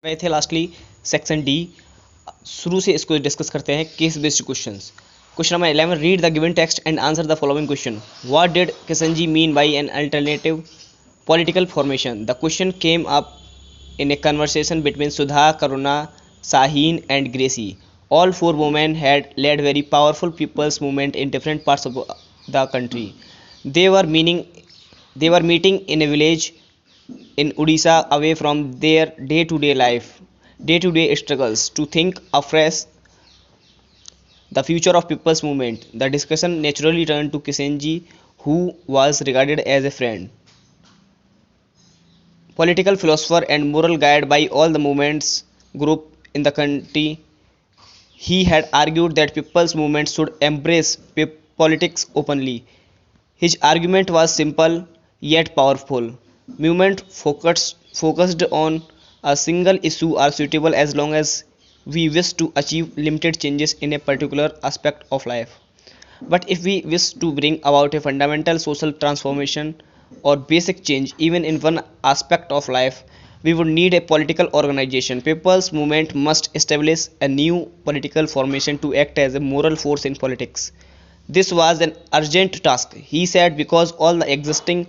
गए थे lastly section D. शुरू से इसको डिस्कस करते हैं case based questions. Question number 11, read the given text and answer the following question. What did Kishanji mean by an alternative political formation? The question came up in a conversation between Sudha, Karuna, Shaheen and Gracie. All four women had led very powerful people's movement in different parts of the country. They were meeting in a village in Odisha away from their day-to-day struggles to think afresh the future of people's movement. The discussion naturally turned to Kishenji, who was regarded as a friend, political philosopher and moral guide by all the movements group in the country. He had argued that people's movements should embrace politics openly. His argument was simple yet powerful. Movement focused on a single issue are suitable as long as we wish to achieve limited changes in a particular aspect of life. But if we wish to bring about a fundamental social transformation or basic change even in one aspect of life, we would need a political organization. People's movement must establish a new political formation to act as a moral force in politics. This was an urgent task, he said, because all the existing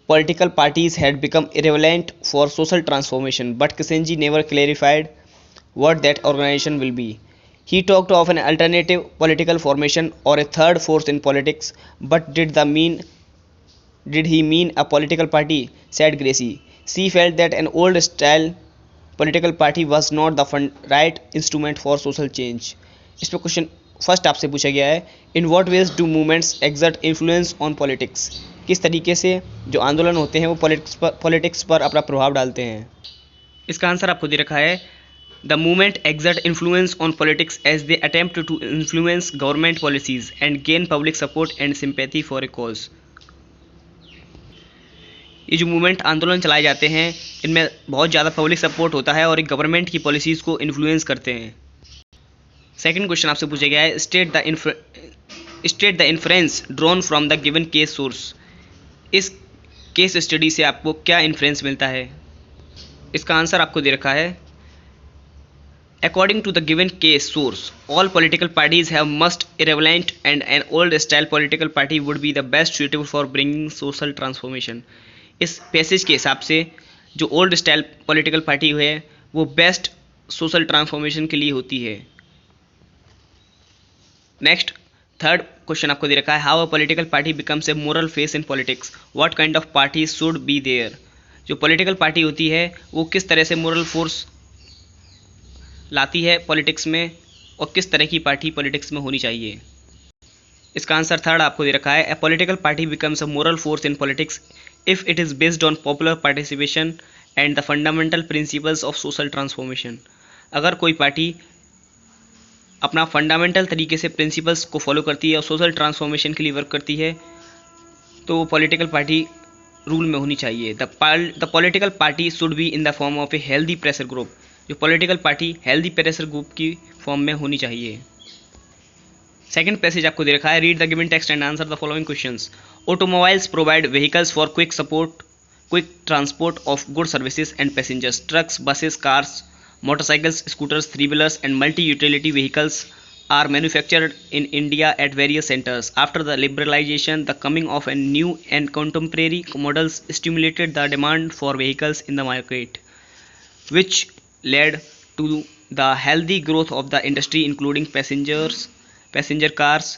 political parties had become irrelevant for social transformation. But Kisenji never clarified what that organization will be. He talked of an alternative political formation or a third force in politics, but did he mean a political party? Said Gracie. She felt that an old style political party was not the right instrument for social change. इस पर question first आपसे पूछा गया है, in what veg do movements exert influence on politics? किस तरीके से जो आंदोलन होते हैं वो पॉलिटिक्स पर अपना प्रभाव डालते हैं? इसका आंसर आपको दे रखा है, the movement exert influence on politics as they attempt to influence government policies and gain public support and sympathy for a cause. ये जो मूवमेंट आंदोलन चलाए जाते हैं इनमें बहुत ज़्यादा पब्लिक सपोर्ट होता है और एक गवर्नमेंट की पॉलिसीज़ को इन्फ्लुएंस करते हैं। सेकंड क्वेश्चन आपसे पूछा गया है, state the inference drawn from the given case source. इस केस स्टडी से आपको क्या इन्फ्रेंस मिलता है? इसका आंसर आपको दे रखा है, according to the given case source, all political parties have must irrelevant and an old style political party would be the best suitable for bringing social transformation. इस पैसेज के हिसाब से जो ओल्ड स्टाइल पॉलिटिकल पार्टी है वो best social transformation के लिए होती है। नेक्स्ट थर्ड क्वेश्चन आपको दे रखा है, how a political party becomes a moral face in politics, what kind of party should be there. जो पॉलिटिकल पार्टी होती है वो किस तरह से मोरल फोर्स लाती है पॉलिटिक्स में और किस तरह की पार्टी पॉलिटिक्स में होनी चाहिए? इसका आंसर थर्ड आपको दे रखा है, a political party becomes a moral force in politics if it is based on popular participation and the fundamental principles of social transformation. अगर कोई पार्टी अपना फंडामेंटल तरीके से प्रिंसिपल्स को फॉलो करती है और सोशल ट्रांसफॉर्मेशन के लिए वर्क करती है तो वो पॉलिटिकल पार्टी रूल में होनी चाहिए। The political party should be in the form of a healthy pressure group. जो political party healthy pressure group की फॉर्म में होनी चाहिए। सेकंड पैसेज आपको दे रखा है, read the given text and answer the following questions. Automobiles provide vehicles for quick transport of good services and passengers. Trucks, buses, cars, motorcycles, scooters, three wheelers and multi utility vehicles are manufactured in India at various centers. After the liberalization, the coming of a new and contemporary models stimulated the demand for vehicles in the market, which led to the healthy growth of the industry including passenger cars,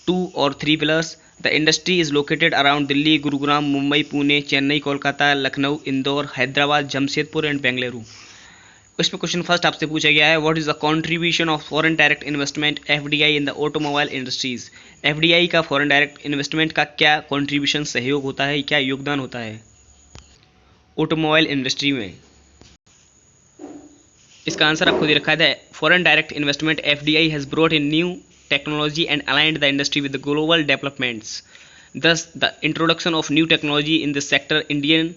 two or three wheelers. The industry is located around Delhi, Gurugram, Mumbai, Pune, Chennai, Kolkata, Lucknow, Indore, Hyderabad, Jamshedpur and Bengaluru. इस पर question first आपसे पूछा गया है, what is the contribution of foreign direct investment FDI in the automobile industries. FDI का foreign direct investment का क्या contribution सहयोग होता है, क्या योगदान होता है ऑटोमोबाइल इंडस्ट्री में? इसका आंसर आपको दे रखा है, foreign direct investment FDI has brought in new technology and aligned the industry with the global developments. Thus, the introduction of new technology in this sector, Indian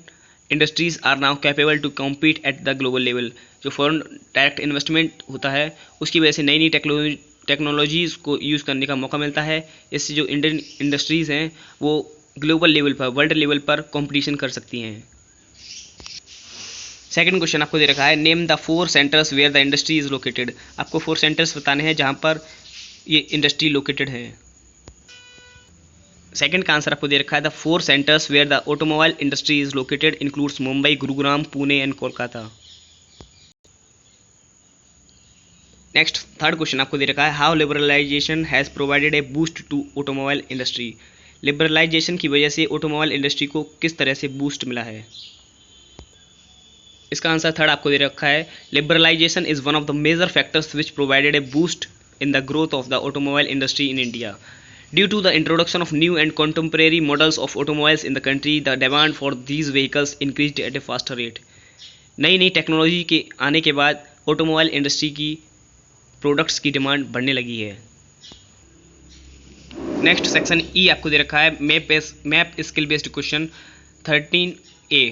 industries are now capable to compete at the global level. जो foreign direct investment होता है उसकी वजह से नई नई technologies को use करने का मौका मिलता है। इससे जो इंडियन इंडस्ट्रीज़ हैं वो ग्लोबल लेवल पर, वर्ल्ड लेवल पर कंपटीशन कर सकती हैं। सेकंड क्वेश्चन आपको दे रखा है, name the 4 centres where the industry is located. आपको 4 सेंटर्स बताने हैं जहां पर ये इंडस्ट्री लोकेटेड है। सेकंड का आंसर आपको दे रखा है, the 4 centres where the automobile industry is located includes Mumbai, Gurugram, Pune and Kolkata. Next third question आपको दे रखा है, how liberalisation has provided a boost to automobile industry. Liberalisation की वजह से ऑटोमोबाइल इंडस्ट्री को किस तरह से बूस्ट मिला है। इसका आंसर थर्ड आपको दे रखा है, liberalisation is one of the major factors which provided a boost in the growth of the automobile industry in India. Due to the introduction of new and contemporary models of automobiles in the country, the demand for these vehicles increased at a faster rate. नई नई technology के आने के बाद automobile industry की products की demand बढ़ने लगी है। नेक्स्ट सेक्शन ई आपको दे रखा है, map skill based question 13A।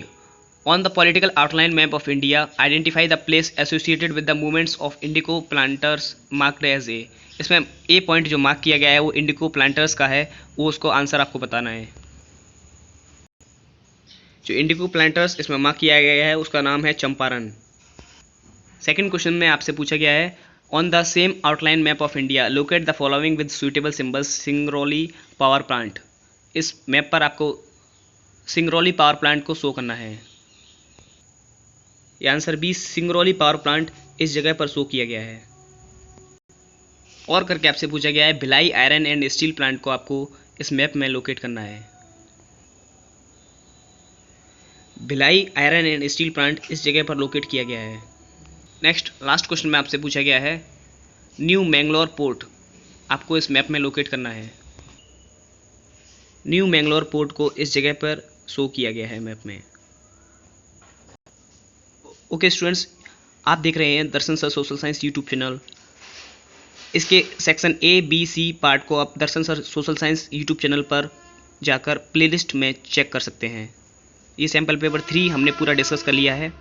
On the political outline map of India, identify the place associated with the movements of indigo planters marked as A। इसमें ए पॉइंट जो मार्क किया गया है वो इंडिको प्लांटर्स का है, वो उसको आंसर आपको बताना है। जो इंडिको प्लांटर्स इसमें मार्क किया गया है उसका नाम है चंपारण। सेकंड क्वेश्चन में आपसे पूछा गया है, on the same outline map of India locate the following with suitable symbols Singrauli power plant. इस मैप पर आपको सिंगरौली पावर प्लांट को शो करना है। ये answer B, Singrauli power plant इस जगह पर शो किया गया है। और करके आपसे पूछा गया है, Bhilai iron and steel plant को आपको इस मैप में लोकेट करना है। Bhilai iron and steel plant इस जगह पर लोकेट किया गया है। नेक्स्ट लास्ट क्वेश्चन में आपसे पूछा गया है, न्यू मैंगलोर पोर्ट आपको इस मैप में लोकेट करना है। न्यू मैंगलोर पोर्ट को इस जगह पर शो किया गया है मैप में। ओके स्टूडेंट्स, आप देख रहे हैं Darshan sir social science YouTube channel. इसके section A, B, C part को आप Darshan sir social science YouTube channel पर जाकर प्लेलिस्ट में चेक कर सकते हैं। ये सैम्पल पेपर 3 हमने पूरा डिस्कस कर लिया है।